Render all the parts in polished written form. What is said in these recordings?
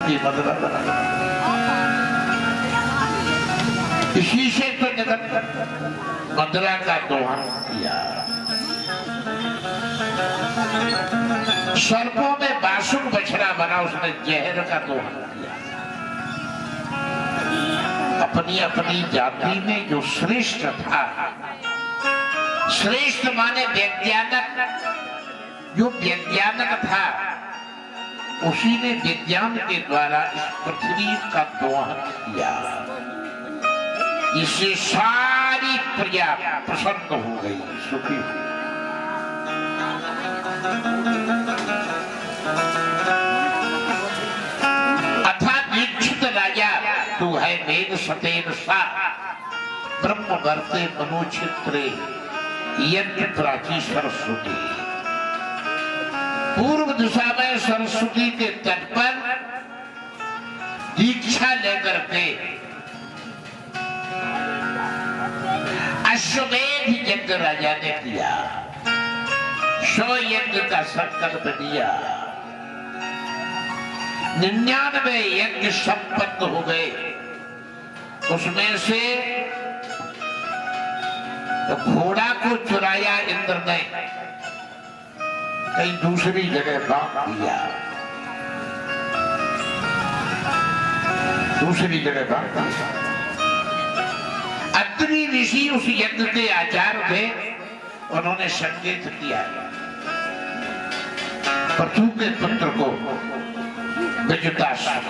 ये मदरा बना। इसी से तो जगत मदरा का दोहन किया। सर्पों में बासुक बछड़ा बना, उसने जहर का दोहन किया। अपनी अपनी जाति में जो श्रेष्ठ था, श्रेष्ठ माने वैज्ञानिक, जो वैज्ञानिक था उसी ने विज्ञान के द्वारा इस पृथ्वी का दोहन किया। इससे सारी प्रजा प्रसन्न हो गई, सुखी हुई। अथा दीक्षित राजा तू है वेद सतेन सा, ब्रह्म वर्ते मनोचित्रे यज्ञ प्राची सरस्वती। पूर्व दिशा में सरस्वती के तट पर दीक्षा लेकर के अश्वमेध यज्ञ राजा ने किया। 100 यज्ञ का संकल्प दिया। 99 यज्ञ संपन्न हो गए। उसमें से तो घोड़ा को चुराया इंद्र ने, कहीं दूसरी जगह बांट दिया, दूसरी जगह बांट दिया। अत्रि ऋषि उस यज्ञ के आचार्य थे। उन्होंने संकेत किया पृथु के पुत्र को विजुताश्व,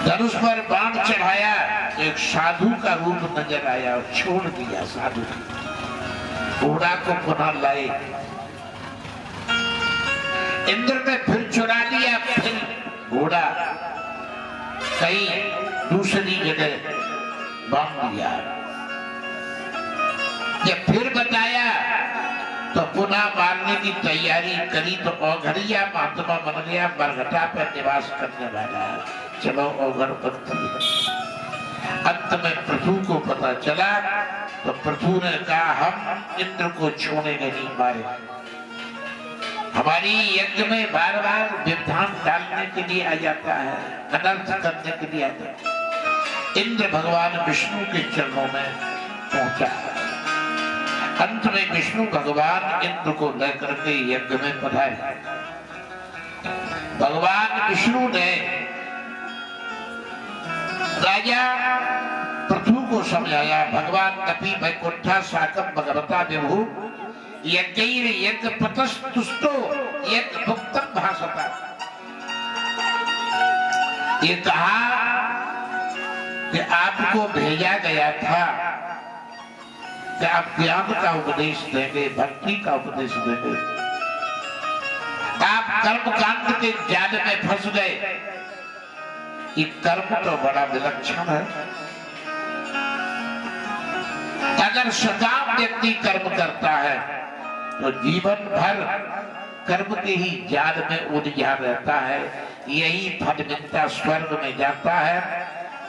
धनुष पर बाण चढ़ाया। एक साधु का रूप नजर आया और छोड़ दिया साधु। घोड़ा को पुनः लाए। इंद्र ने फिर चुरा लिया, फिर घोड़ा कहीं दूसरी जगह बांध दिया। जब फिर बताया तो पुनः मारने की तैयारी करी तो औघड़िया महात्मा बन गया, बरगटा पर निवास करने वाला। चलो औघड़पंथी है। अंत में पृथु को पता चला तो पृथु ने कहा हम इंद्र को छूने नहीं मारे। हमारी यज्ञ में बार बार विधान डालने के लिए आ जाता है, अनर्थ करने के लिए आता है। इंद्र भगवान विष्णु के चरणों में पहुंचा। अंत में विष्णु भगवान इंद्र को लेकर के यज्ञ में पधारे। भगवान विष्णु ने राजा पृथु को समझाया। भगवान कपि वैकुंठा साकम भगवता विभु यज्ञैर यज्ञ पतस्तुष्टो यज्ञ भुक्तम भासता। ये कहा कि आपको भेजा गया था कि आप ज्ञान का उपदेश देंगे, भक्ति का उपदेश देंगे। आप कर्मकांड के जाल में फंस गए। ये कर्म तो बड़ा विलक्षण है। अगर सकाम व्यक्ति कर्म करता है तो जीवन भर कर्म के ही जाल में उलझा रहता है। यही फल मिलता, स्वर्ग में जाता है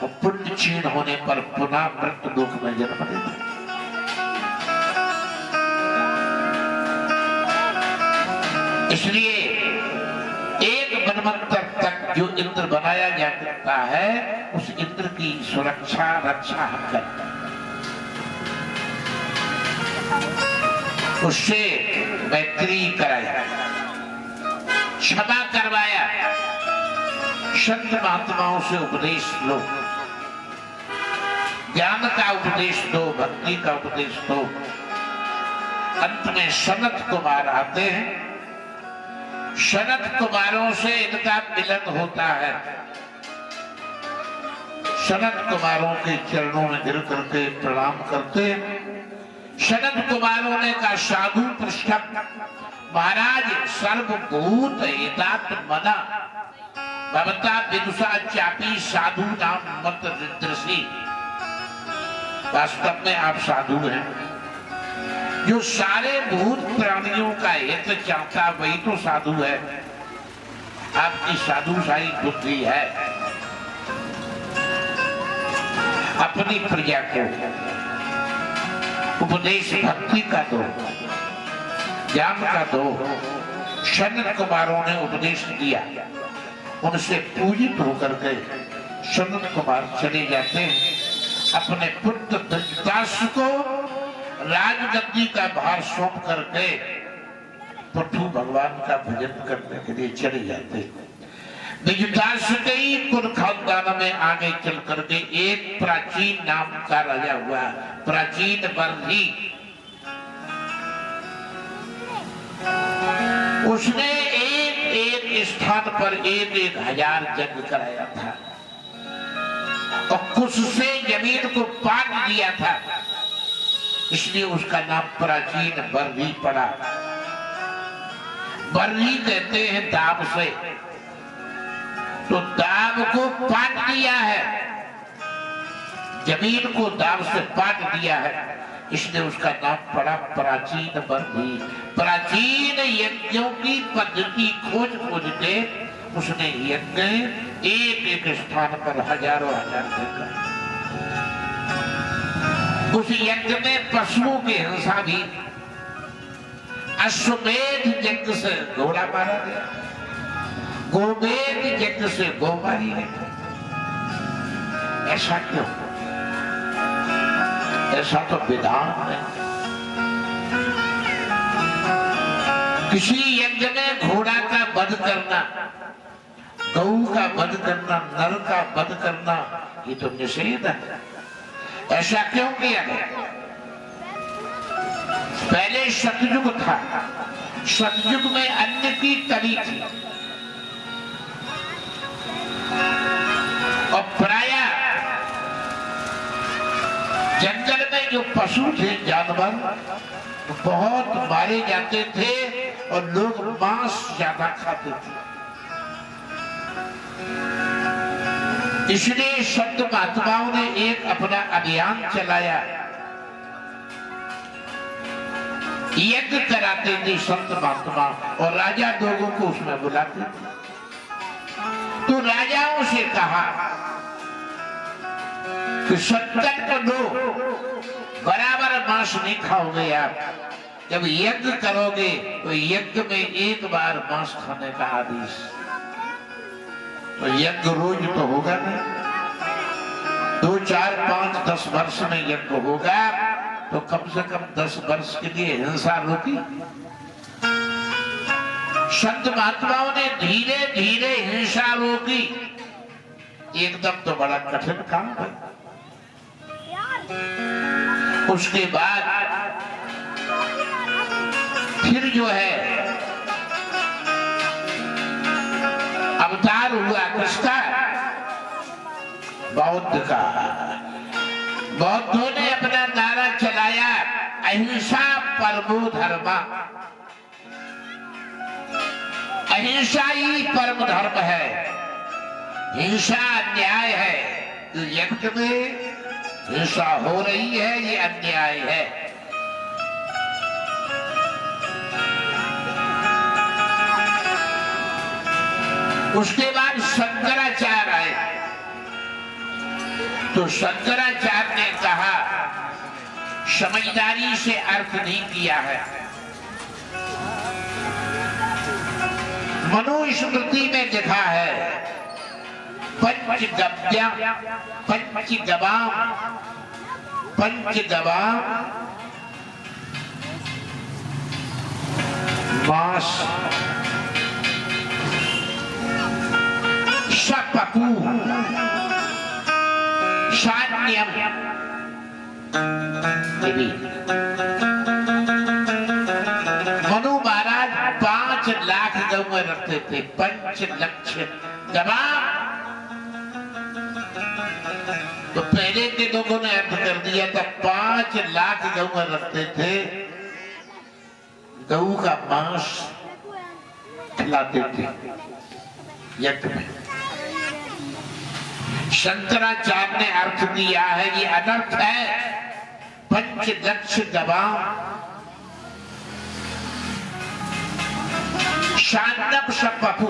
और पुण्य क्षीण होने पर पुनः मृत्यु लोक में जन्म लेता है। इसलिए एक मनवंतर तक जो इंद्र बनाया जा सकता है, उस इंद्र की सुरक्षा रक्षा हम करते हैं। उससे मैत्री कराया, क्षमा करवाया, संत महात्माओं से उपदेश लो, ज्ञान का उपदेश दो, भक्ति का उपदेश दो। अंत में सनत कुमार आते हैं। सनत कुमारों से इनका मिलन होता है। सनत कुमारों के चरणों में गिर करके प्रणाम करते हैं। सनत कुमारों ने कहा साधु पृष्ठम महाराज सर्वभूत एतात मना भवता विदुषा चापी साधु नाम मत दृषि। वास्तव में आप साधु हैं। जो सारे भूत प्राणियों का हित चाहता वही तो साधु है। आपकी साधुशाही बुद्धि है। अपनी प्रजा को उपदेश भक्ति का दो, ज्ञान का दो। सनत कुमारों ने उपदेश दिया। उनसे पूजित होकर के सनत कुमार चले जाते हैं। अपने पुत्र धृतराज को राजगद्दी का भार सौंप करके पृथु भगवान का भजन करने के लिए चले जाते हैं। कई कुल खानदान में आगे चल करके एक प्राचीन नाम का राजा हुआ, प्राचीन बर्ही। उसने एक स्थान पर 1,000 यज्ञ कराया था और कुछ से जमीन को पाट दिया था, इसलिए उसका नाम प्राचीन बर्ही पड़ा। बर्ही कहते हैं दाब से, तो दाब को पाट दिया है, जमीन को दाब से पाट दिया है, इसलिए उसका नाम पड़ा प्राचीन बर्ही। प्राचीन यज्ञों की पद्धति खोज के उसने यज्ञ एक स्थान पर हजारों हजार देखा। उस यज्ञ में पशुओं की हिंसा भी, अश्वमेध यज्ञ से घोड़ा मारा गया, गोमेध यज्ञ से गौ मारी गई। ऐसा क्यों? ऐसा तो विधान है। किसी यज्ञ में घोड़ा का वध करना, गऊ का वध करना, नर का वध करना, ये तो निषेध है। ऐसा क्यों किया गया? पहले सतयुग था, सतयुग में अन्न की कमी थी और प्रायः जंगल में जो पशु थे, जानवर, तो बहुत मारे जाते थे और लोग मांस ज्यादा खाते थे। इसलिए संत महात्माओं ने एक अपना अभियान चलाया, यज्ञ कराते थे संत महात्मा और राजा लोगों को उसमें बुलाते थे। तो राजाओं से कहा कि 70 को लो, बराबर मांस नहीं खाओगे आप। जब यज्ञ करोगे तो यज्ञ में एक बार मांस खाने का आदेश, तो यज्ञ रोज तो होगा नहीं, 2, 4, 5, 10 वर्ष में यज्ञ होगा, तो कम से कम 10 वर्ष के लिए हिंसा रोकी। संत महात्माओं ने धीरे धीरे हिंसा रोकी। एकदम तो बड़ा कठिन काम है। उसके बाद फिर जो है अवतार हुआ किसका? बौद्ध का। बौद्धों ने अपना नारा चलाया, अहिंसा परमो धर्मा। अहिंसा ही परम धर्म है, हिंसा अन्याय है। यज्ञ में हिंसा हो रही है, ये अन्याय है। उसके बाद शंकराचार्य आए, तो शंकराचार्य ने कहा समझदारी से अर्थ नहीं किया है। मनुस्मृति में लिखा है पंचगवाम मास सपपू शान्यम। मनु महाराज 5 लाख गऊ रखते थे, 5 लक्ष गवाम। तो पहले के लोगों ने अर्थ कर दिया था, 5 लाख गऊ रखते थे, गऊ का मांस खिलाते थे यज्ञ में। शंकराचार्य ने अर्थ दिया है ये अनर्थ है। 5 लक्ष गवाम शांतम सब पपू,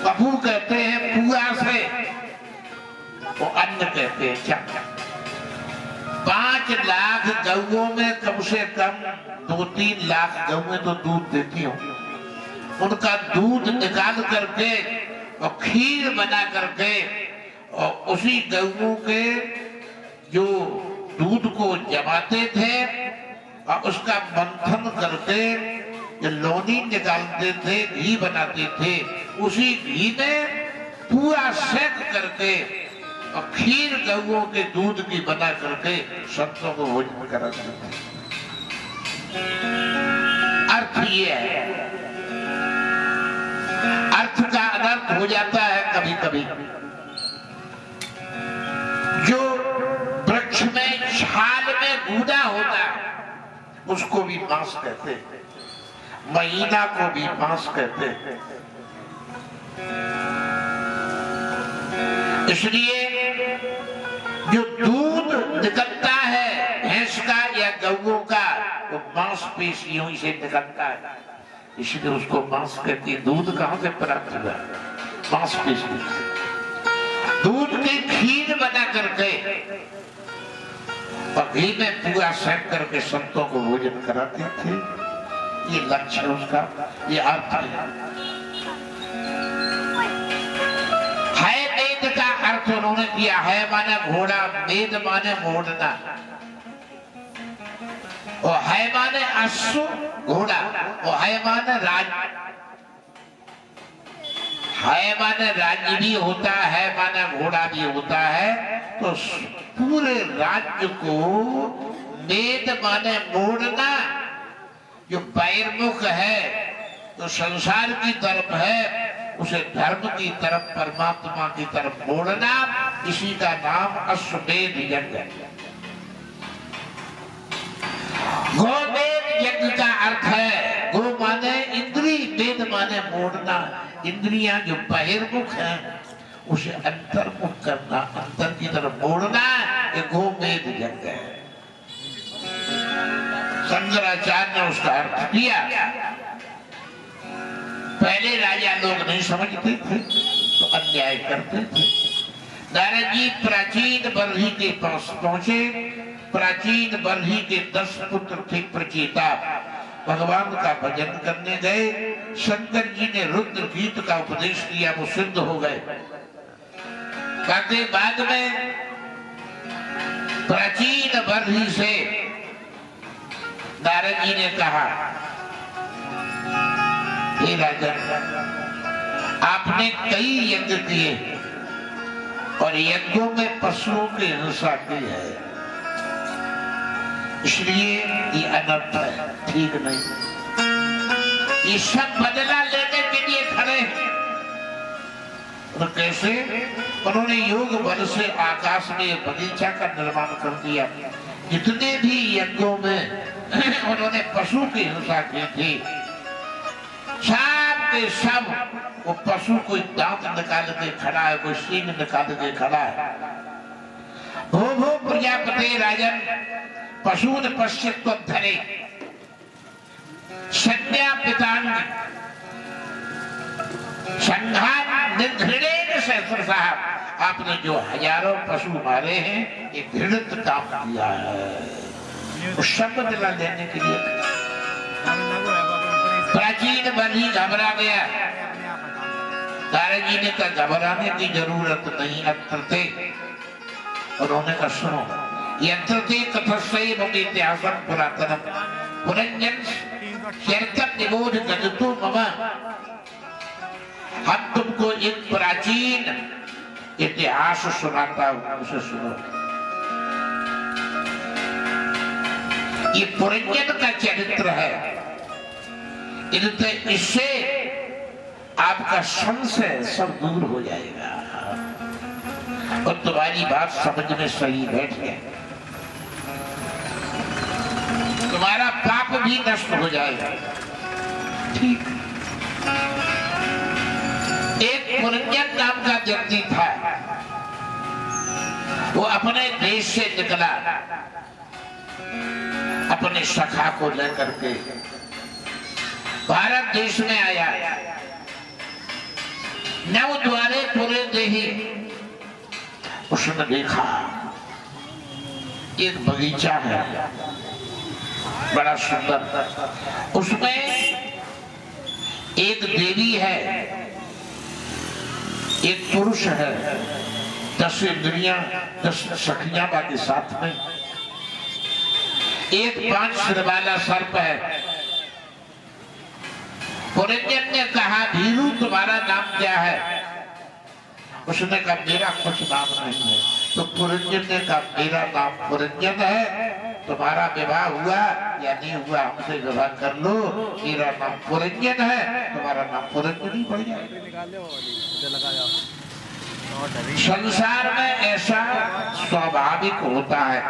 पपू कहते हैं पुआ से, वो अन्न कहते हैं क्या। 5 लाख गऊओं में कम से कम 2-3 लाख गऊएं तो दूध देती हों। उनका दूध निकाल करके और खीर बना करके और उसी गऊ के जो दूध को जमाते थे और उसका मंथन करके जो लोनी निकालते थे, घी बनाते थे, उसी घी में पूरा सेक करके और खीर गऊओं के दूध की बना करके संतों को भोजन कराते थे। अर्थ ये है, अर्थ का अनर्थ हो जाता है कभी कभी। जो वृक्ष में छाल में गूदा होता उसको भी मांस कहते हैं, महीना को भी मांस कहते हैं। इसलिए जो दूध निकलता है भैंस का या गऊ का, वो मांसपेशियों से निकलता है, इसलिए उसको मांस कहती है। दूध कहां से प्राप्त हुआ? मांसपेशी से। दूध की खीर बना करके और घी में पूरा सेक करके संतों को भोजन कराते थे। ये लक्ष्य है उसका, ये अर्थ है। मेद का अर्थ उन्होंने किया है माने घोड़ा, मेद माने मोड़ना, और है माने अश्व घोड़ा, और है माने राज। है माने राज्य भी होता है, माने घोड़ा भी होता है। तो पूरे राज्य को मेद माने मोड़ना, जो बहिर्मुख है, तो संसार की तरफ है, उसे धर्म की तरफ, परमात्मा की तरफ मोड़ना, इसी का नाम अश्वमेध यज्ञ है। गोमेध यज्ञ का अर्थ है, गो माने इंद्री, वेद माने मोड़ना। इंद्रियां जो बहिर्मुख हैं उसे अंतर्मुख करना, अंतर की तरफ मोड़ना, ये गोमेध यज्ञ है। शंकराचार्य ने उसका अर्थ किया। पहले राजा लोग नहीं समझते थे तो अन्याय करते थे। नारद जी प्राचीन बरही के पास पहुंचे। प्राचीन बरही के 10 पुत्र थे प्रचेता, भगवान का भजन करने गए। शंकर जी ने रुद्र गीत का उपदेश किया, वो सिद्ध हो गए। बाकी बाद में प्राचीन बरही से नारद जी ने कहा, हे राजा, आपने कई यज्ञ किए और यज्ञों में पशुओं की हिंसा की है, इसलिए ये अनर्थ है, ठीक नहीं। ये सब बदला लेने के लिए खड़े हैं। तो कैसे? उन्होंने योग बल से आकाश में बगीचा का निर्माण कर दिया। जितने भी यज्ञों में उन्होंने पशु की हिंसा की थी, सब के सब वो पशु कोई दांत निकाल के खड़ा है, कोई सींग निकाल के खड़ा है। भो प्रजापति राजन पशुन पश्चित्व धरे संज्ञा पितांग संघान निर्घृणेन सहस्र साहब, आपने जो हजारों पशु मारे हैं, ये घृणित काम किया है। उस सब बदला लेने के लिए प्राचीन बलि घबरा गया। नारद जी ने कहा घबराने की जरूरत नहीं, यंत्र थे। उन्होंने कहा सुनो, यंत्र थे कथस्यैव इतिहासं पुरातनम पुरंजन शर्कत निबोध गदतु मम। हम तुमको एक प्राचीन इतिहास सुनाता हूं, उसे सुनो। ये पुरंजन का चरित्र है। इससे आपका संशय सब दूर हो जाएगा और तुम्हारी बात समझ में सही बैठ गया, तुम्हारा पाप भी नष्ट हो जाएगा। ठीक। एक पुरंजन नाम का व्यक्ति था, वो अपने देश से निकला अपने सखा को लेकर के भारत देश में आया। नव द्वारे पूरे देही, उसने देखा एक बगीचा है बड़ा सुंदर, उसमें एक देवी है एक पुरुष है, 10 इंद्रियां, 10 सखियां बाकी साथ में, एक 5 सिर वाला सर्प है। पुरंजन ने कहा भीरू तुम्हारा नाम क्या है? उसने कहा मेरा कुछ नाम नहीं है। तो पुरंजन ने कहा मेरा नाम पुरंजन है, तुम्हारा विवाह हुआ या नहीं हुआ हमसे विवाह कर लो, मेरा नाम पुरंजन है, तुम्हारा नाम पुरंजन ही पड़ जाएगा। संसार में ऐसा स्वाभाविक होता है,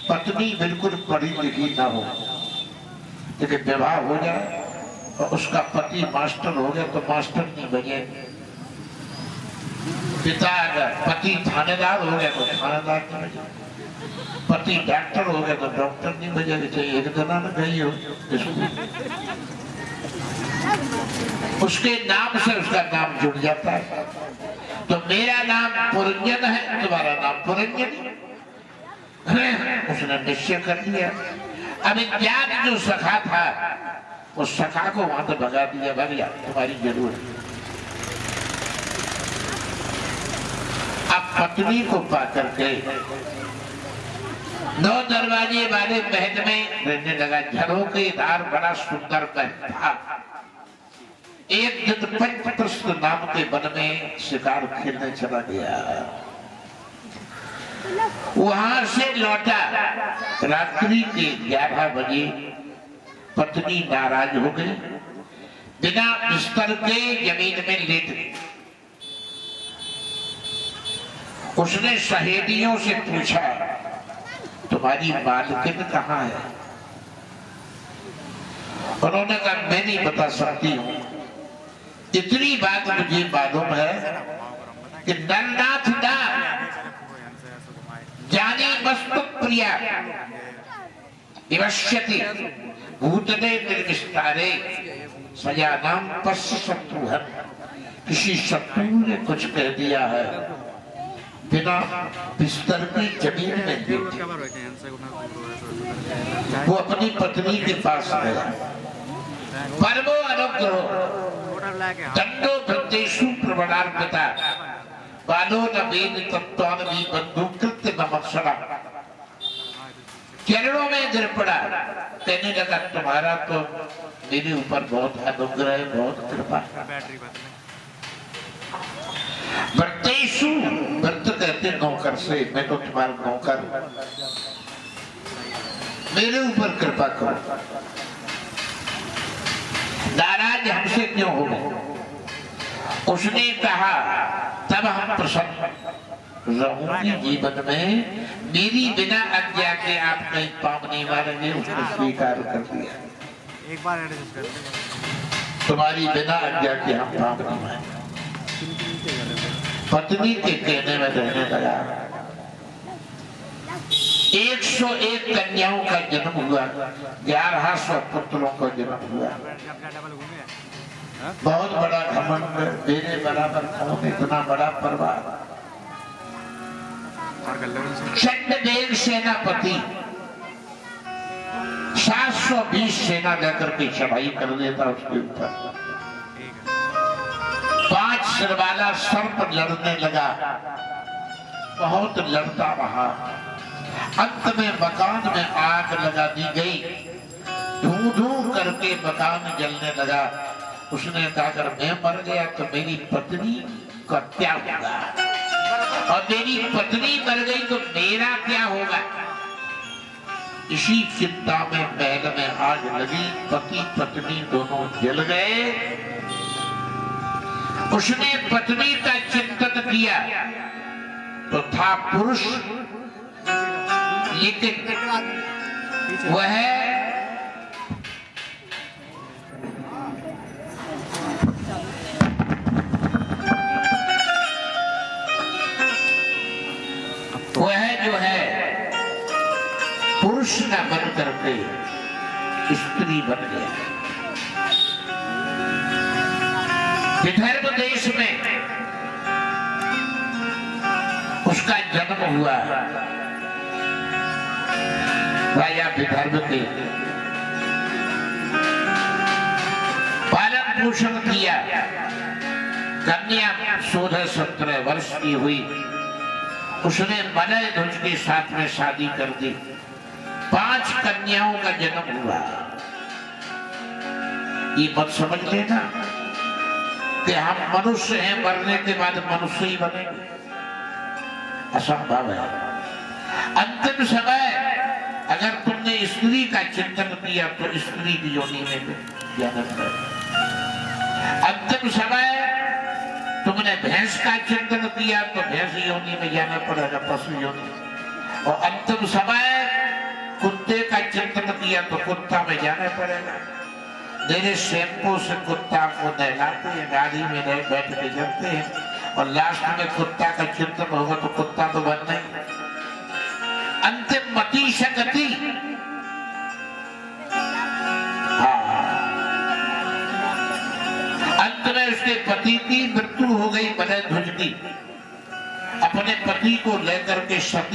पत्नी बिल्कुल पढ़ी लिखी ना हो, लेकिन विवाह हो जाए और उसका पति मास्टर हो गया तो मास्टर नहीं बने, पिता अगर पति थानेदार हो गया तो थानेदार नहीं बने, पति डॉक्टर हो गया तो डॉक्टर नहीं बजेगा। चाहिए एक जना न गई हो उसके नाम से उसका नाम जुड़ जाता है। तो मेरा नाम पुरंजन है, तुम्हारा नाम पुरंजन। उसने निश्चय कर लिया। अब ज्ञान जो सखा था उस सखा को वहां तो भगा दिया, भैया तुम्हारी जरूरत। अब पत्नी को पा करके 9 दरवाजे वाले महल में रहने लगा। झरोखेदार बड़ा सुंदर महल था। एक दिन पंचप्रस्थ नाम के वन में शिकार खेलने चला गया। वहां से लौटा रात्रि के 11 बजे। पत्नी नाराज हो गई, बिना बिस्तर के जमीन में लेट गई। उसने सहेलियों से पूछा तुम्हारी मालकिन कहाँ है? उन्होंने कहा मैं नहीं बता सकती हूँ, इतनी बात मुझे मालूम है कि नरनाथ दास जानी वस्तु प्रिया विवश्यति भूतने निर्विस्तारे सजानाम पश्य शत्रुहन। किसी शत्रु ने कुछ कह दिया है, बिना बिस्तर की जमीन में लेटे वो अपनी पत्नी के पास गया। परमो अनुग्रह दंडो भृतेषु प्रबलार्पिता बालो न वेद तत्वान भी बंधुकृत्य नमस्सरा। चरणों में गिर पड़ा, कहने लगा तुम्हारा तो मेरे ऊपर बहुत अनुग्रह है, बहुत कृपा। व्रतेषु, व्रत कहते नौकर से, मैं तो तुम्हारा नौकर, मेरे ऊपर कृपा करो। नाराज हमसे क्यों हो गए? उसने कहा तब हम प्रसन्न रहूंगी जीवन में, मेरी बिना आज्ञा के आप कहीं पाप नहीं मारेंगे। उसने स्वीकार कर दिया, एक बार तुम्हारी बिना आज्ञा के हम पाप नहीं मारेंगे। पत्नी के कहने में रहने लगा। 101 कन्याओं का जन्म हुआ, 1100 पुत्रों का जन्म हुआ। बहुत बड़ा घमंड, मेरे बराबर कौन, इतना बड़ा परिवार। चंडदेव सेनापति 720 सेना लेकर के चढ़ाई कर देता उसके ऊपर। 5 सिर वाला सर्प लड़ने लगा, बहुत लड़ता रहा। अंत में मकान में आग लगा दी गई, धू धू करके मकान जलने लगा। उसने कहा अगर मैं मर गया तो मेरी पत्नी का क्या होगा, और मेरी पत्नी मर गई तो मेरा क्या होगा। इसी चिंता में महल में आग लगी, पति पत्नी दोनों जल गए। उसने पत्नी का चिंतन किया तो था पुरुष, लेकिन वह जो है पुरुष न बन करके स्त्री बन गया। विदर्भ देश में उसका जन्म हुआ। राजा विदर्भ के पालन पोषण किया, कन्या 16-17 वर्ष की हुई, उसने मलय ध्वज के साथ में शादी कर दी। 5 कन्याओं का जन्म हुआ। ये मत समझ लेना कि हम मनुष्य हैं, मरने के बाद मनुष्य ही बनेंगे, असंभव है। अंतिम समय अगर तुमने स्त्री का चिंतन किया तो स्त्री की योनि में जन्म है। अंतिम समय तुमने भैंस का चिंतन किया तो भैंस योनि में जाना पड़ेगा, पशु योनि। और अंतिम समय कुत्ते का चिंतन किया तो कुत्ता में जाना पड़ेगा। मेरे शैम्पू से कुत्ता को नहलाते हैं, गाड़ी में रह बैठ के चलते हैं, और लास्ट में कुत्ता का चिंतन होगा तो कुत्ता तो बनना ही। अंतिम मति शक्ति। अंत में उसके पति की मृत्यु हो गई, मलय ध्वज की। अपने पति को लेकर के सती